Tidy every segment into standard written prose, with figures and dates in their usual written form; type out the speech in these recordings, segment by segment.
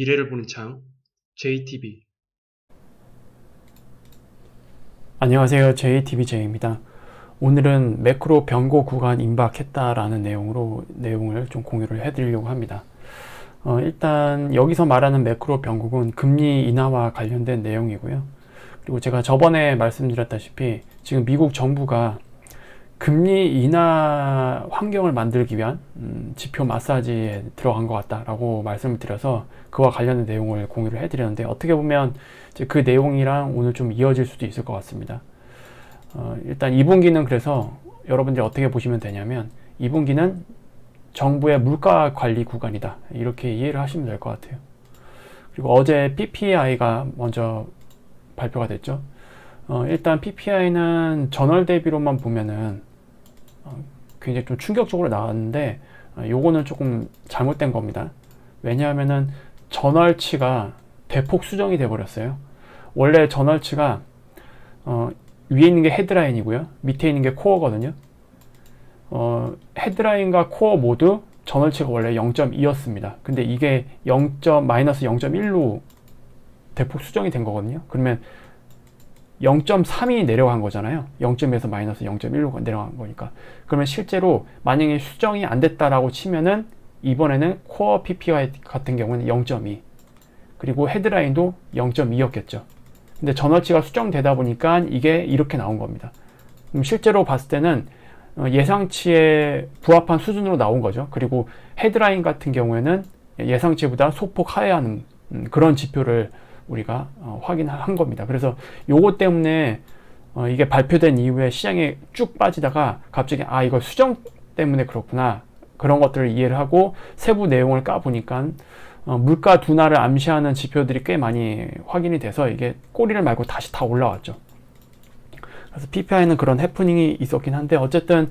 미래를 보는 창, JTB. 안녕하세요. JTBJ입니다. 오늘은 매크로 변고 구간 임박했다라는 내용을 좀 공유를 해드리려고 합니다. 일단 여기서 말하는 매크로 변곡은 금리 인하와 관련된 내용이고요. 그리고 제가 저번에 말씀드렸다시피 지금 미국 정부가 금리 인하 환경을 만들기 위한 지표 마사지에 들어간 것 같다라고 말씀을 드려서 그와 관련된 내용을 공유를 해드렸는데, 어떻게 보면 이제 그 내용이랑 오늘 좀 이어질 수도 있을 것 같습니다. 일단 2분기는 그래서 여러분들이 어떻게 보시면 되냐면, 2분기는 정부의 물가 관리 구간이다, 이렇게 이해를 하시면 될 것 같아요. 그리고 어제 PPI가 먼저 발표가 됐죠. 일단 PPI는 전월 대비로만 보면은 굉장히 좀 충격적으로 나왔는데, 요거는 조금 잘못된 겁니다. 왜냐하면은 전월치가 대폭 수정이 돼 버렸어요. 원래 전월치가 위에 있는 게 헤드라인이고요, 밑에 있는 게 코어거든요. 헤드라인과 코어 모두 전월치가 원래 0.2였습니다. 근데 이게 마이너스 0.1로 대폭 수정이 된 거거든요. 그러면 0.3이 내려간 거잖아요. 0.에서 마이너스 0.1로 내려간 거니까. 그러면 실제로 만약에 수정이 안 됐다라고 치면은 이번에는 코어 PPI 같은 경우는 0.2, 그리고 헤드라인도 0.2였겠죠. 근데 전월치가 수정되다 보니까 이게 이렇게 나온 겁니다. 그럼 실제로 봤을 때는 예상치에 부합한 수준으로 나온 거죠. 그리고 헤드라인 같은 경우에는 예상치보다 소폭 하회하는 그런 지표를 우리가 확인한 겁니다. 그래서 요거 때문에 이게 발표된 이후에 시장에 쭉 빠지다가 갑자기 이거 수정 때문에 그렇구나, 그런 것들을 이해를 하고 세부 내용을 까보니까 물가 둔화를 암시하는 지표들이 꽤 많이 확인이 돼서 이게 꼬리를 말고 다시 다 올라왔죠. 그래서 PPI는 그런 해프닝이 있었긴 한데, 어쨌든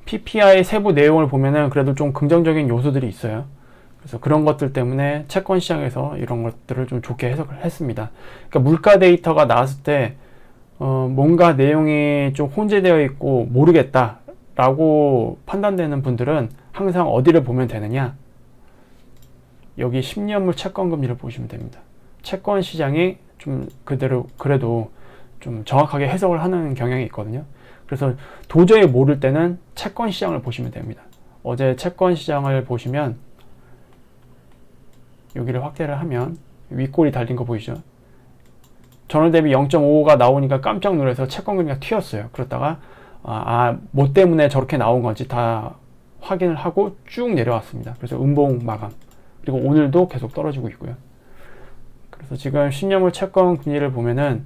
PPI 세부 내용을 보면은 그래도 좀 긍정적인 요소들이 있어요. 그래서 그런 것들 때문에 채권 시장에서 이런 것들을 좀 좋게 해석을 했습니다. 그러니까 물가 데이터가 나왔을 때 뭔가 내용이 좀 혼재되어 있고 모르겠다라고 판단되는 분들은 항상 어디를 보면 되느냐, 여기 10년물 채권 금리를 보시면 됩니다. 채권 시장이 좀 그래도 좀 정확하게 해석을 하는 경향이 있거든요. 그래서 도저히 모를 때는 채권 시장을 보시면 됩니다. 어제 채권 시장을 보시면 여기를 확대를 하면 윗골이 달린 거 보이죠? 전월 대비 0.55가 나오니까 깜짝 놀라서 채권 금리가 튀었어요. 그러다가 뭐 때문에 저렇게 나온 건지 다 확인을 하고 쭉 내려왔습니다. 그래서 음봉 마감. 그리고 오늘도 계속 떨어지고 있고요. 그래서 지금 10년물 채권 금리를 보면은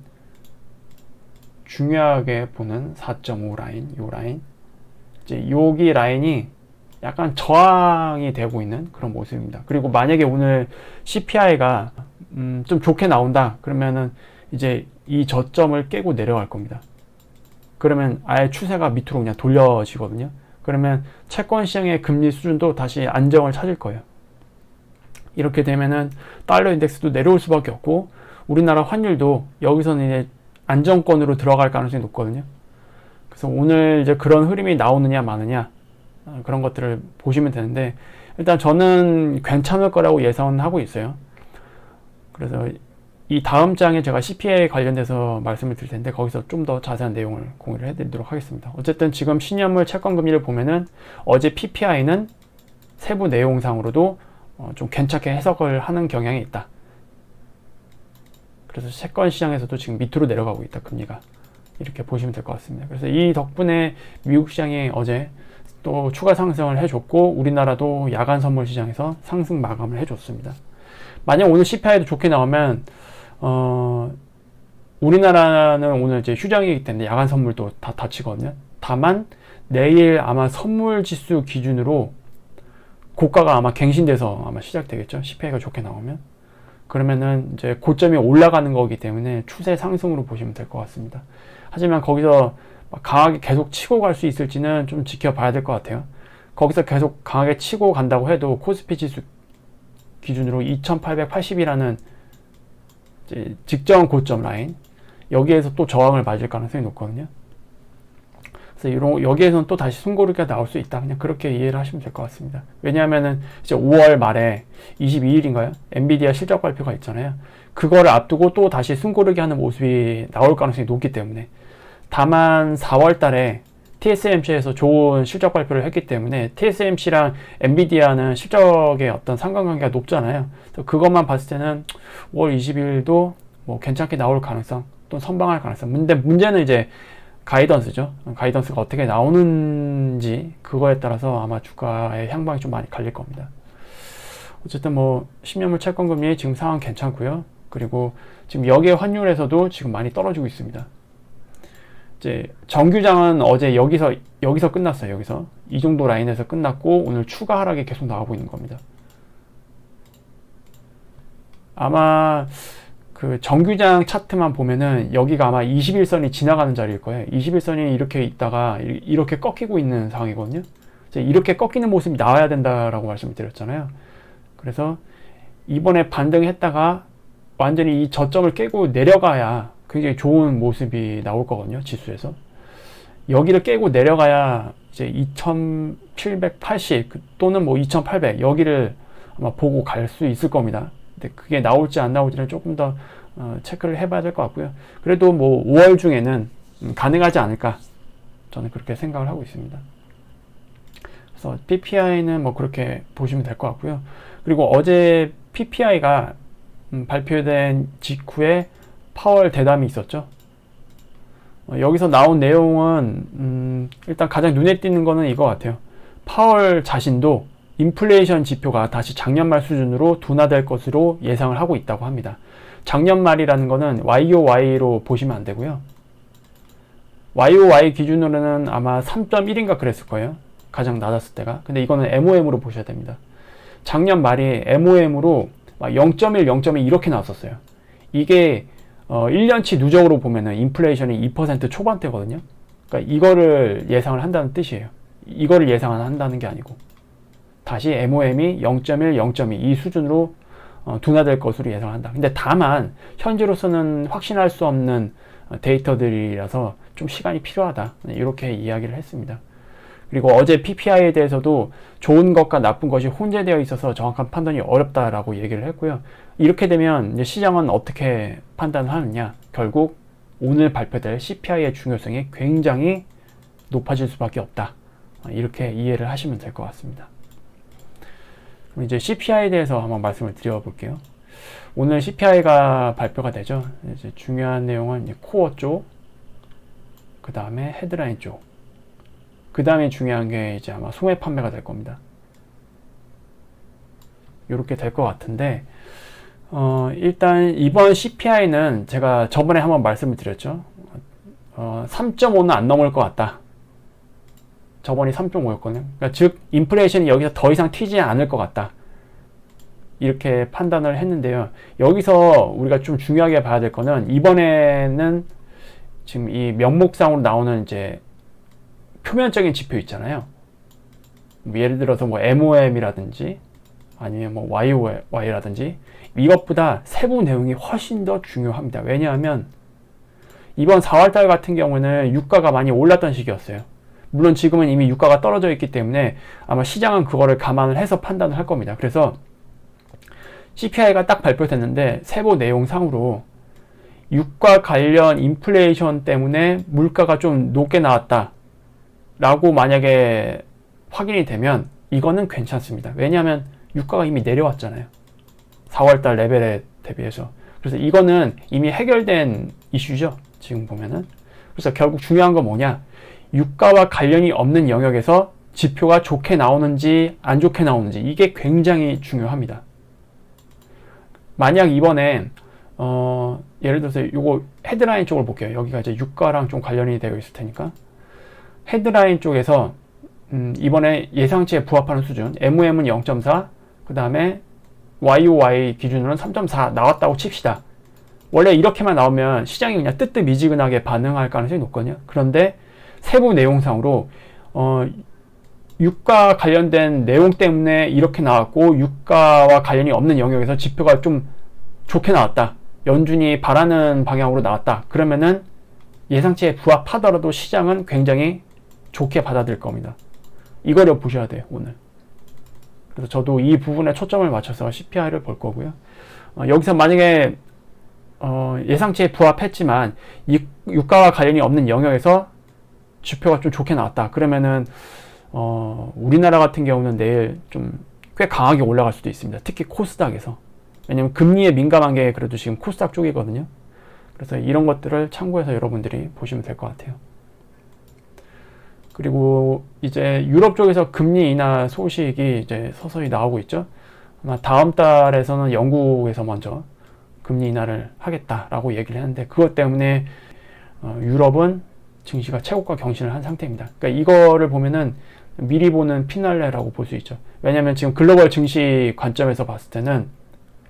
중요하게 보는 4.5 라인, 요 라인. 이제 여기 라인이 약간 저항이 되고 있는 그런 모습입니다. 그리고 만약에 오늘 CPI가 좀 좋게 나온다 그러면은 이제 이 저점을 깨고 내려갈 겁니다. 그러면 아예 추세가 밑으로 그냥 돌려지거든요. 그러면 채권 시장의 금리 수준도 다시 안정을 찾을 거예요. 이렇게 되면은 달러 인덱스도 내려올 수밖에 없고, 우리나라 환율도 여기서는 이제 안정권으로 들어갈 가능성이 높거든요. 그래서 오늘 이제 그런 흐름이 나오느냐 마느냐, 그런 것들을 보시면 되는데, 일단 저는 괜찮을 거라고 예상하고 있어요. 그래서 이 다음 장에 제가 CPI 관련돼서 말씀을 드릴 텐데, 거기서 좀 더 자세한 내용을 공유를 해드리도록 하겠습니다. 어쨌든 지금 10년물 채권 금리를 보면은 어제 PPI는 세부 내용상으로도 좀 괜찮게 해석을 하는 경향이 있다. 그래서 채권 시장에서도 지금 밑으로 내려가고 있다, 금리가. 이렇게 보시면 될 것 같습니다. 그래서 이 덕분에 미국 시장이 어제 또 추가 상승을 해줬고, 우리나라도 야간 선물 시장에서 상승 마감을 해줬습니다. 만약 오늘 CPI도 좋게 나오면 우리나라는 오늘 이제 휴장이기 때문에 야간 선물도 다 닫히거든요. 다만 내일 아마 선물 지수 기준으로 고가가 아마 갱신돼서 아마 시작되겠죠. CPI가 좋게 나오면. 그러면은 이제 고점이 올라가는 거기 때문에 추세 상승으로 보시면 될 것 같습니다. 하지만 거기서 강하게 계속 치고 갈 수 있을지는 좀 지켜봐야 될 것 같아요. 거기서 계속 강하게 치고 간다고 해도 코스피 지수 기준으로 2880이라는 직전 고점 라인, 여기에서 또 저항을 맞을 가능성이 높거든요. 그래서 여기에서는 또 다시 숨고르기가 나올 수 있다. 그냥 그렇게 이해를 하시면 될 것 같습니다. 왜냐하면은 이제 5월 말에 22일인가요? 엔비디아 실적 발표가 있잖아요. 그거를 앞두고 또 다시 숨고르기 하는 모습이 나올 가능성이 높기 때문에. 다만 4월 달에 TSMC에서 좋은 실적 발표를 했기 때문에 TSMC랑 엔비디아는 실적의 어떤 상관관계가 높잖아요. 그래서 그것만 봤을 때는 5월 20일도 뭐 괜찮게 나올 가능성, 또 선방할 가능성. 근데 문제는 이제 가이던스죠. 가이던스가 어떻게 나오는지 그거에 따라서 아마 주가의 향방이 좀 많이 갈릴 겁니다. 어쨌든 뭐 10년물 채권금리 지금 상황 괜찮고요. 그리고 지금 역의 환율에서도 지금 많이 떨어지고 있습니다. 이제 정규장은 어제 여기서 끝났어요. 여기서 이 정도 라인에서 끝났고 오늘 추가 하락이 계속 나오고 있는 겁니다. 아마 그 정규장 차트만 보면은 여기가 아마 21선이 지나가는 자리일 거예요. 21선이 이렇게 있다가 이렇게 꺾이고 있는 상황이거든요. 이제 이렇게 꺾이는 모습이 나와야 된다라고 말씀을 드렸잖아요. 그래서 이번에 반등했다가 완전히 이 저점을 깨고 내려가야 굉장히 좋은 모습이 나올 거거든요. 지수에서. 여기를 깨고 내려가야 이제 2780 또는 뭐 2800 여기를 아마 보고 갈 수 있을 겁니다. 근데 그게 나올지 안 나올지는 조금 더 체크를 해봐야 될 것 같고요. 그래도 뭐 5월 중에는 가능하지 않을까 저는 그렇게 생각을 하고 있습니다. 그래서 PPI는 뭐 그렇게 보시면 될 것 같고요. 그리고 어제 PPI가 발표된 직후에 파월 대담이 있었죠. 여기서 나온 내용은 일단 가장 눈에 띄는 거는 이거 같아요. 파월 자신도 인플레이션 지표가 다시 작년 말 수준으로 둔화될 것으로 예상을 하고 있다고 합니다. 작년 말이라는 거는 YOY로 보시면 안 되고요. YOY 기준으로는 아마 3.1인가 그랬을 거예요. 가장 낮았을 때가. 근데 이거는 MOM으로 보셔야 됩니다. 작년 말이 MOM으로 0.1, 0.2 이렇게 나왔었어요. 이게 1년치 누적으로 보면은 인플레이션이 2% 초반대거든요. 그러니까 이거를 예상을 한다는 뜻이에요. 이거를 예상한다는 게 아니고. 다시 MOM이 0.1, 0.2 이 수준으로 둔화될 것으로 예상한다. 근데 다만 현재로서는 확신할 수 없는 데이터들이라서 좀 시간이 필요하다. 이렇게 이야기를 했습니다. 그리고 어제 PPI에 대해서도 좋은 것과 나쁜 것이 혼재되어 있어서 정확한 판단이 어렵다라고 얘기를 했고요. 이렇게 되면 이제 시장은 어떻게 판단을 하느냐? 결국 오늘 발표될 CPI의 중요성이 굉장히 높아질 수밖에 없다. 이렇게 이해를 하시면 될 것 같습니다. 그럼 이제 CPI에 대해서 한번 말씀을 드려볼게요. 오늘 CPI가 발표가 되죠. 이제 중요한 내용은 이제 코어 쪽, 그 다음에 헤드라인 쪽, 그 다음에 중요한 게 이제 아마 소매 판매가 될 겁니다. 이렇게 될 것 같은데, 일단 이번 CPI는 제가 저번에 한번 말씀을 드렸죠. 3.5는 안 넘을 것 같다. 저번이 3.5였거든요. 그러니까 즉 인플레이션이 여기서 더 이상 튀지 않을 것 같다. 이렇게 판단을 했는데요. 여기서 우리가 좀 중요하게 봐야 될 거는 이번에는 지금 이 명목상으로 나오는 이제 표면적인 지표 있잖아요. 예를 들어서 뭐 MOM이라든지 아니면 뭐 YOY라든지 이것보다 세부 내용이 훨씬 더 중요합니다. 왜냐하면 이번 4월달 같은 경우는 유가가 많이 올랐던 시기였어요. 물론 지금은 이미 유가가 떨어져 있기 때문에 아마 시장은 그거를 감안을 해서 판단을 할 겁니다. 그래서 CPI가 딱 발표됐는데 세부 내용상으로 유가 관련 인플레이션 때문에 물가가 좀 높게 나왔다 라고 만약에 확인이 되면 이거는 괜찮습니다. 왜냐하면 유가가 이미 내려왔잖아요. 4월달 레벨에 대비해서. 그래서 이거는 이미 해결된 이슈죠. 지금 보면은. 그래서 결국 중요한 건 뭐냐? 유가와 관련이 없는 영역에서 지표가 좋게 나오는지 안 좋게 나오는지 이게 굉장히 중요합니다. 만약 이번에 예를 들어서 이거 헤드라인 쪽을 볼게요. 여기가 이제 유가랑 좀 관련이 되어 있을 테니까 헤드라인 쪽에서 이번에 예상치에 부합하는 수준 MOM은 0.4 그 다음에 YOY 기준으로는 3.4 나왔다고 칩시다. 원래 이렇게만 나오면 시장이 그냥 뜨뜻미지근하게 반응할 가능성이 높거든요. 그런데 세부 내용상으로 유가 관련된 내용 때문에 이렇게 나왔고 유가와 관련이 없는 영역에서 지표가 좀 좋게 나왔다. 연준이 바라는 방향으로 나왔다. 그러면은 예상치에 부합하더라도 시장은 굉장히 좋게 받아들일 겁니다. 이거를 보셔야 돼요, 오늘. 그래서 저도 이 부분에 초점을 맞춰서 CPI를 볼 거고요. 여기서 만약에 예상치에 부합했지만 유가와 관련이 없는 영역에서 지표가 좀 좋게 나왔다. 그러면은 우리나라 같은 경우는 내일 좀 꽤 강하게 올라갈 수도 있습니다. 특히 코스닥에서. 왜냐면 금리에 민감한 게 그래도 지금 코스닥 쪽이거든요. 그래서 이런 것들을 참고해서 여러분들이 보시면 될 것 같아요. 그리고 이제 유럽 쪽에서 금리 인하 소식이 이제 서서히 나오고 있죠. 아마 다음 달에서는 영국에서 먼저 금리 인하를 하겠다라고 얘기를 했는데, 그것 때문에 유럽은 증시가 최고가 경신을 한 상태입니다. 그러니까 이거를 보면은 미리 보는 피날레라고 볼 수 있죠. 왜냐하면 지금 글로벌 증시 관점에서 봤을 때는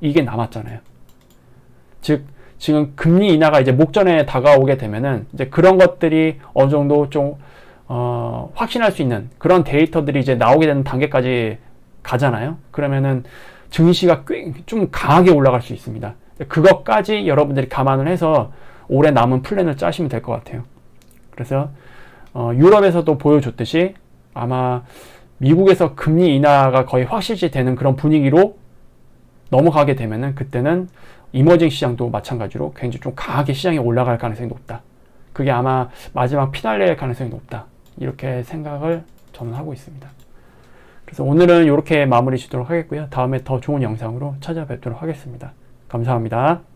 이게 남았잖아요. 즉 지금 금리 인하가 이제 목전에 다가오게 되면은 이제 그런 것들이 어느 정도 좀 확신할 수 있는 그런 데이터들이 이제 나오게 되는 단계까지 가잖아요. 그러면은 증시가 꽤 좀 강하게 올라갈 수 있습니다. 그것까지 여러분들이 감안을 해서 올해 남은 플랜을 짜시면 될 것 같아요. 그래서 유럽에서도 보여줬듯이 아마 미국에서 금리 인하가 거의 확실시 되는 그런 분위기로 넘어가게 되면은 그때는 이머징 시장도 마찬가지로 굉장히 좀 강하게 시장이 올라갈 가능성이 높다. 그게 아마 마지막 피날레일 가능성이 높다. 이렇게 생각을 저는 하고 있습니다. 그래서 오늘은 이렇게 마무리 짓도록 하겠고요. 다음에 더 좋은 영상으로 찾아뵙도록 하겠습니다. 감사합니다.